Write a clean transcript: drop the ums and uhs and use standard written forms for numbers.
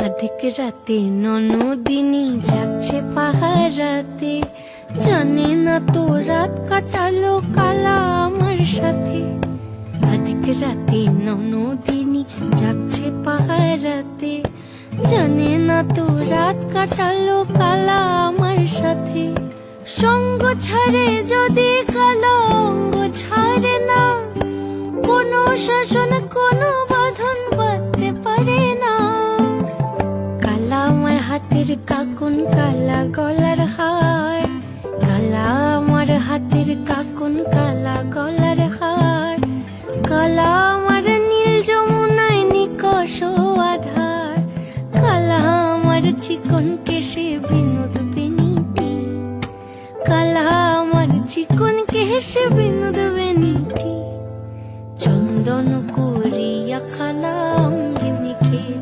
আধিক রাতে ননদিনী যাচ্ছে পাহারাতে, জানে না তো রাত কাটালো কালা আমার সাথে। আধিক রাতে ননদিনী যাচ্ছে পাহারাতে, জানে না তো রাত কাটালো কালা আমার সাথে। সঙ্গ ছাড়ে যদি কালো অঙ্গ ছাড়ে না, কোনো শাসন কোনো বাঁধন বাঁধতে পারে না। কালা আমার হাতের কাকুন কালা গলার হার, কালা আমার হাতের কাকুন কালা গলার হার। কালা আমার নীল যমুনায় নিকষ আধার, কালা আমার চিকন কেশে বিনোদ বেনিটি। কালা আমার চিকন কেশে বিনোদ বেনিটি। চন্দন করিয়া খান